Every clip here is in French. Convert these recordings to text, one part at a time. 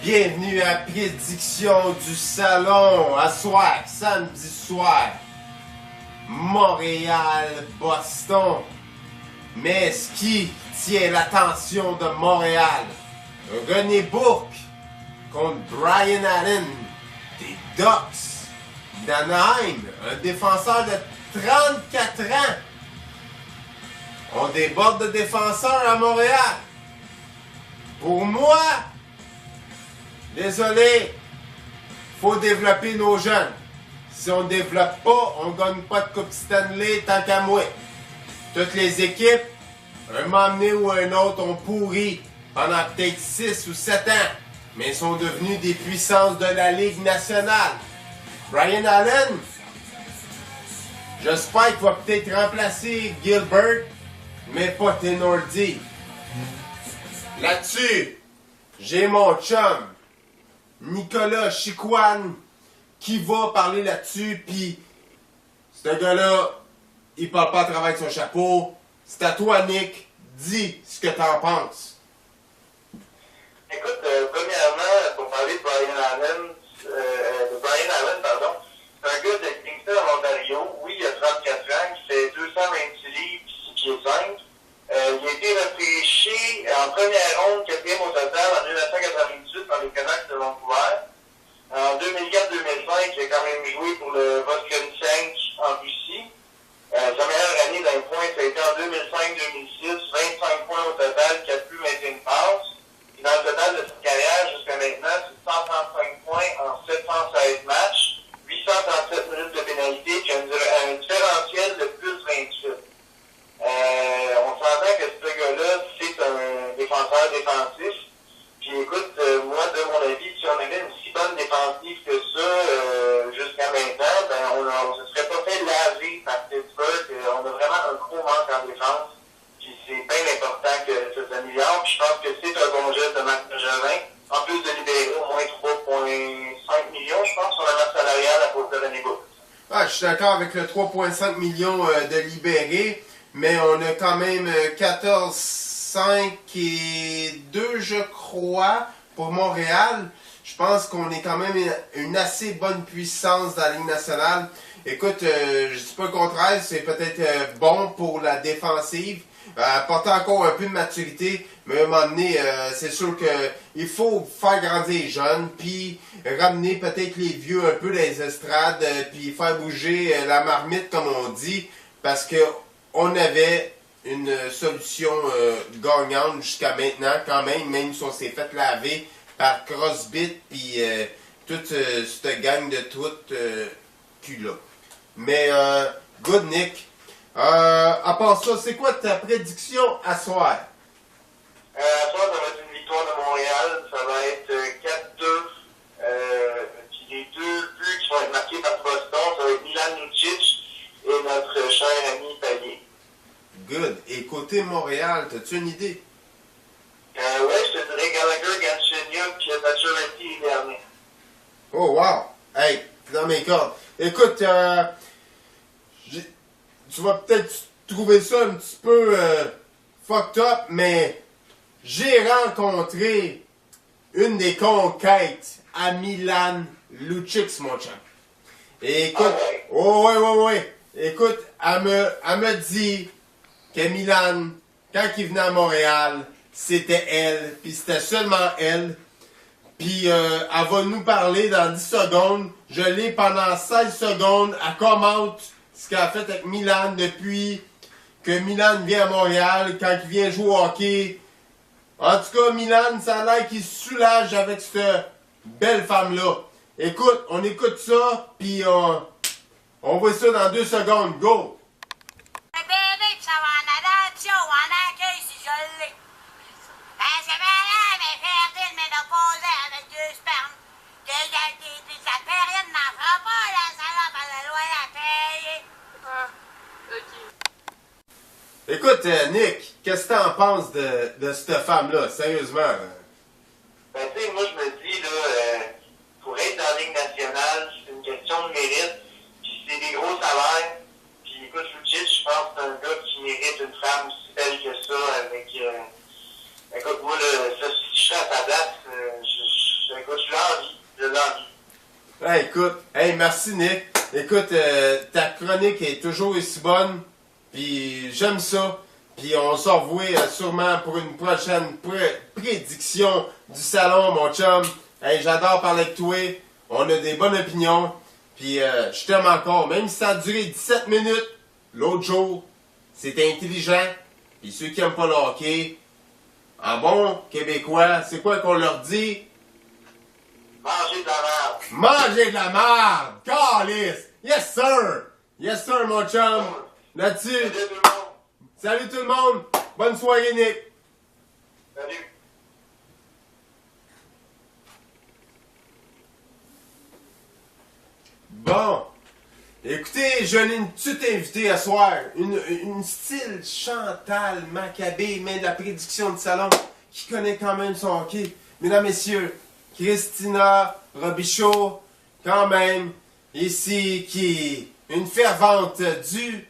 Bienvenue à Prédiction du Salon, à soir, samedi soir, Montréal-Boston. Mais ce qui tient l'attention de Montréal, René Bourque contre Brian Allen, des Ducks d'Anaheim, un défenseur de 34 ans. On déborde de défenseurs à Montréal. Pour moi, désolé, faut développer nos jeunes. Si on ne développe pas, on ne gagne pas de Coupe Stanley tant qu'à moi. Toutes les équipes, un moment donné ou un autre, ont pourri pendant peut-être 6 ou 7 ans, mais ils sont devenus des puissances de la Ligue nationale. Brian Allen, j'espère qu'il va peut-être remplacer Gilbert, mais pas Tenordi. Là-dessus, j'ai mon chum, Nicolas Chicoine, qui va parler là-dessus, puis ce gars-là, il parle pas à travers son chapeau. C'est à toi, Nick. Dis ce que t'en penses. Écoute, premièrement, pour parler de Brian Allen, c'est un gars de Kingston, en Ontario. Oui, il a 34 ans, il fait 226 livres, 6 pieds 5. Il a été repêché en première ronde, quatrième au total, en 1998 par les Canucks de Vancouver. En 2004-2005, il a quand même joué pour le Voskhod-5 en Russie. Sa meilleure année d'un point, ça a été en 2005-2006, 25 points au total, 4 buts, 21 passes. Et dans le total de sa carrière, jusqu'à maintenant, c'est 135 points en 716 matchs, 837 minutes de pénalité, puis un différentiel de plus 28. On s'entend que ce gars-là, c'est un défenseur défensif. Puis écoute, moi, de mon avis, si on avait une si bonne défensive que ça jusqu'à maintenant, ben on ne se serait pas fait laver par Pittsburgh. On a vraiment un gros manque en défense. Puis c'est bien important que ça s'améliore. Puis je pense que c'est un bon geste de Marc Bergevin. En plus de libérer au moins 3,5 millions, je pense, sur la masse salariale à cause de René Bourque. Ah, je suis d'accord avec le 3,5 millions de libérés, mais on a quand même 14, 5 et 2, je crois, pour Montréal. Je pense qu'on est quand même une assez bonne puissance dans la Ligue nationale. Écoute, je dis pas le contraire, c'est peut-être bon pour la défensive. Apporter encore un peu de maturité, mais à un moment donné, c'est sûr qu'il faut faire grandir les jeunes, puis ramener peut-être les vieux un peu dans les estrades, puis faire bouger la marmite, comme on dit, parce que on avait une solution gagnante jusqu'à maintenant, quand même si on s'est fait laver par Crosby, puis toute cette gang de trucs cul-là. Mais, good Nick. À part ça, c'est quoi ta prédiction à soir? À soir, ça va être une victoire de Montréal. Ça va être 4-2. Puis les deux buts qui vont être marqués par Boston, ça va être Milan Lucic et notre cher ami Payet. Good. Et côté Montréal, t'as-tu une idée? Ouais, je te dirais Gallagher, Galchenyuk, puis Pacioretty les derniers. Oh, wow! Hey, dans mes cordes. Écoute, tu vas peut-être trouver ça un petit peu fucked up, mais j'ai rencontré une des conquêtes à Milan Lucic, mon chum. Et écoute, ouais. Écoute, elle me dit que Milan, quand il venait à Montréal, c'était elle, puis c'était seulement elle. Puis elle va nous parler dans 10 secondes. Je l'ai pendant 16 secondes. Elle commente ce qu'elle a fait avec Milan depuis que Milan vient à Montréal, quand il vient jouer au hockey. En tout cas, Milan, ça a l'air qu'il se soulage avec cette belle femme-là. Écoute, on écoute ça, puis on voit ça dans 2 secondes. Go! Ça va en adoption, en accueil si je l'ai. Ben, c'est malade, mais fertile, mais d'opposer avec 2 spermes. Ça période n'en fera pas, la salope, elle a le loyer à payer. Ah, ok. Écoute, Nick, qu'est-ce que t'en penses de cette femme-là, sérieusement? Ben, tu sais, moi, je me dis, là, pour être dans la Ligue nationale, c'est une question de mérite, puis c'est des gros salaires. Puis, écoute, Lucic, je pense que c'est un gars qui mérite une femme aussi belle que ça, avec... écoute, moi, là, ça, si je serais à sa place, je de l'envie. Hey, écoute, hey, merci Nick. Écoute, ta chronique est toujours aussi bonne, puis j'aime ça. Puis on se revoit sûrement pour une prochaine prédiction du salon, mon chum. Hey, j'adore parler avec toi. On a des bonnes opinions. Puis je t'aime encore. Même si ça a duré 17 minutes, l'autre jour, c'était intelligent. Puis ceux qui n'aiment pas le hockey, en bon québécois, c'est quoi qu'on leur dit? Manger de la merde. Manger de la merde! Calice! Yes sir! Yes sir, mon chum! Là-dessus, Salut tout le monde. salut tout le monde! Bonne soirée, Nick! Salut. Bon, écoutez, j'ai une petite invitée à soir, une style Chantal Maccabé, mais de la prédiction de salon, qui connaît quand même son hockey. Mesdames, messieurs, Christina Robichaud, quand même, ici, qui est une fervente du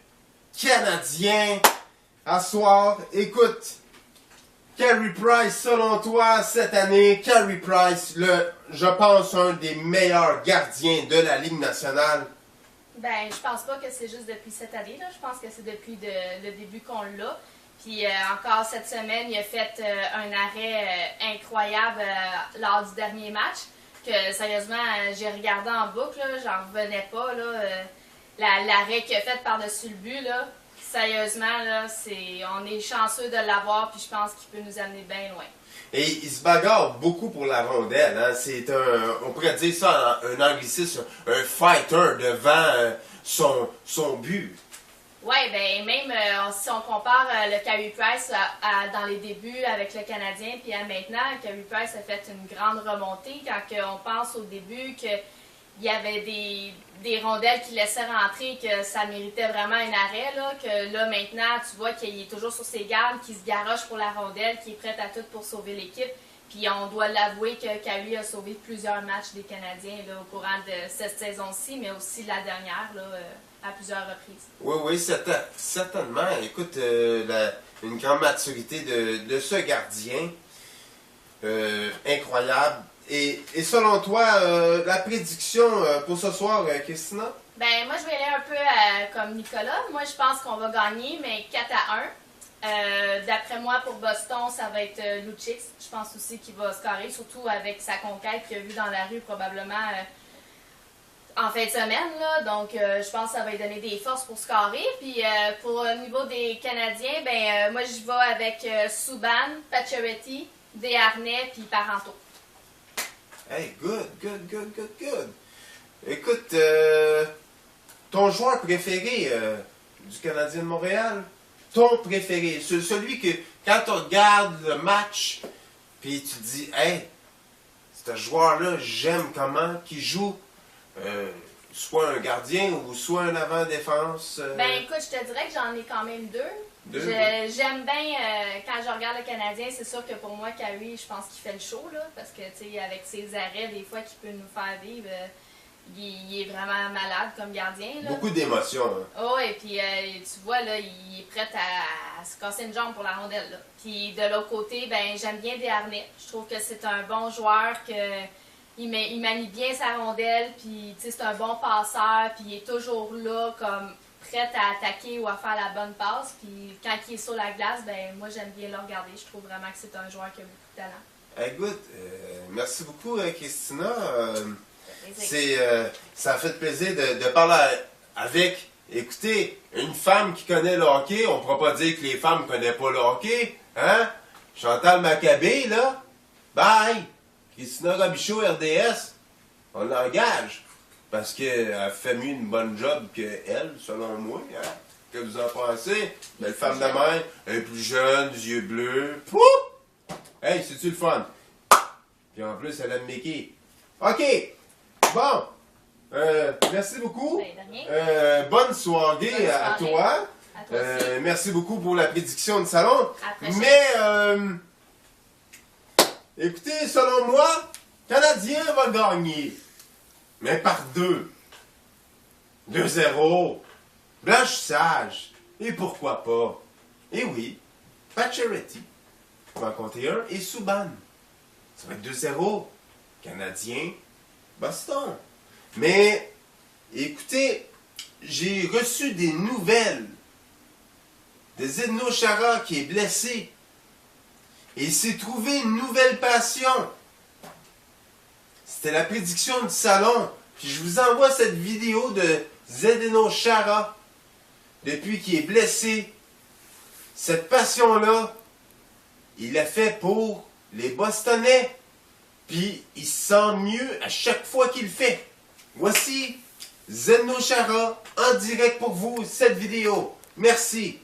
Canadien. À soir, écoute, Carey Price, selon toi, cette année, Carey Price, je pense, un des meilleurs gardiens de la Ligue nationale. Ben, je pense pas que c'est juste depuis cette année, là. Je pense que c'est depuis le début qu'on l'a. Puis encore cette semaine, il a fait un arrêt incroyable lors du dernier match. Que sérieusement, j'ai regardé en boucle, là, j'en revenais pas. L'arrêt qu'il a fait par-dessus le but, là, sérieusement, là, on est chanceux de l'avoir, puis je pense qu'il peut nous amener bien loin. Et il se bagarre beaucoup pour la rondelle. Hein? C'est on pourrait dire ça en un anglicisme, un fighter devant son but. Oui, ben même si on compare le Carey Price dans les débuts avec le Canadien, puis à maintenant, Carey Price a fait une grande remontée. Quand on pense au début qu'il y avait des rondelles qui laissaient rentrer, que ça méritait vraiment un arrêt, là, que là maintenant, tu vois qu'il est toujours sur ses gardes, qu'il se garoche pour la rondelle, qu'il est prêt à tout pour sauver l'équipe. Puis on doit l'avouer que Carey a sauvé plusieurs matchs des Canadiens là, au courant de cette saison-ci, mais aussi la dernière, là, à plusieurs reprises. Oui, certainement. Écoute, une grande maturité de ce gardien. Incroyable. Et selon toi, la prédiction pour ce soir, Christina? Ben moi, je vais aller un peu comme Nicolas. Moi, je pense qu'on va gagner, mais 4-1. D'après moi, pour Boston, ça va être Lucic. Je pense aussi qu'il va scorer, surtout avec sa conquête qu'il a vue dans la rue probablement en fin de semaine. Là. Donc, je pense que ça va lui donner des forces pour scorer. Puis, pour le niveau des Canadiens, ben moi, je vais avec Subban, Pacioretty, Desharnais, puis Parenteau. Hey, good. Écoute, ton joueur préféré du Canadien de Montréal? Ton préféré, celui que quand tu regardes le match, puis tu te dis, hey, ce joueur-là, j'aime comment qu'il joue, soit un gardien ou soit un avant-défense. Ben écoute, je te dirais que j'en ai quand même deux. J'aime bien, quand je regarde le Canadien, c'est sûr que pour moi, Carey, je pense qu'il fait le show, là, parce que, tu sais, avec ses arrêts, des fois, qu'il peut nous faire vivre, il est vraiment malade comme gardien. Là. Beaucoup d'émotions. Hein. Oh, et puis tu vois, là, il est prêt à se casser une jambe pour la rondelle. Là. Puis de l'autre côté, ben j'aime bien Desharnais. Je trouve que c'est un bon joueur, il manie bien sa rondelle, puis c'est un bon passeur, puis il est toujours là, comme prêt à attaquer ou à faire la bonne passe. Puis quand il est sur la glace, ben moi j'aime bien le regarder. Je trouve vraiment que c'est un joueur qui a beaucoup de talent. Hey, good. Merci beaucoup, Christina. Ça a fait plaisir de parler avec, écoutez, une femme qui connaît le hockey. On ne pourra pas dire que les femmes ne connaissent pas le hockey. Hein? Chantal Maccabé, là. Bye! Christina Robichaud, RDS. On l'engage. Parce qu'elle fait mieux une bonne job qu'elle, selon moi. Hein? Que vous en pensez? Belle femme de mère, elle est plus jeune, des yeux bleus. Pouh! Hey, c'est-tu le fun? Puis en plus, elle aime Mickey. OK! Bon, merci beaucoup. Bonne soirée à toi. À toi aussi. Merci beaucoup pour la prédiction de salon. Après, mais, écoutez, selon moi, le Canadien va gagner. Mais par 2-0. Blanchissage. Et pourquoi pas? Et oui, Pacioretty va en compter un et Subban. Ça va être 2-0. Canadien Boston. Mais, écoutez, j'ai reçu des nouvelles de Zdeno Chara qui est blessé. Et il s'est trouvé une nouvelle passion. C'était la prédiction du salon. Puis je vous envoie cette vidéo de Zdeno Chara depuis qu'il est blessé. Cette passion-là, il l'a fait pour les Bostonnais. Puis il se sent mieux à chaque fois qu'il le fait. Voici Zdeno Chara en direct pour vous, cette vidéo. Merci.